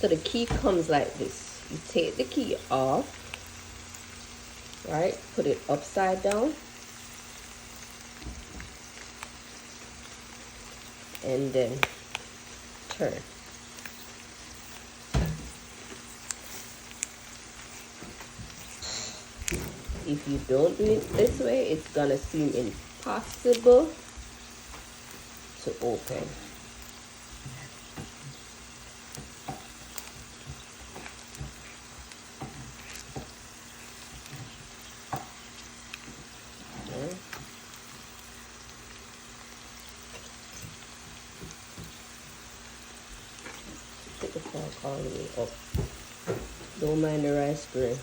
So the key comes like this. You take the key off, right? Put it upside down. And then turn. If you don't do it this way, it's gonna seem impossible to open. Okay. Put the fork all the way up. Don't mind the rice grain.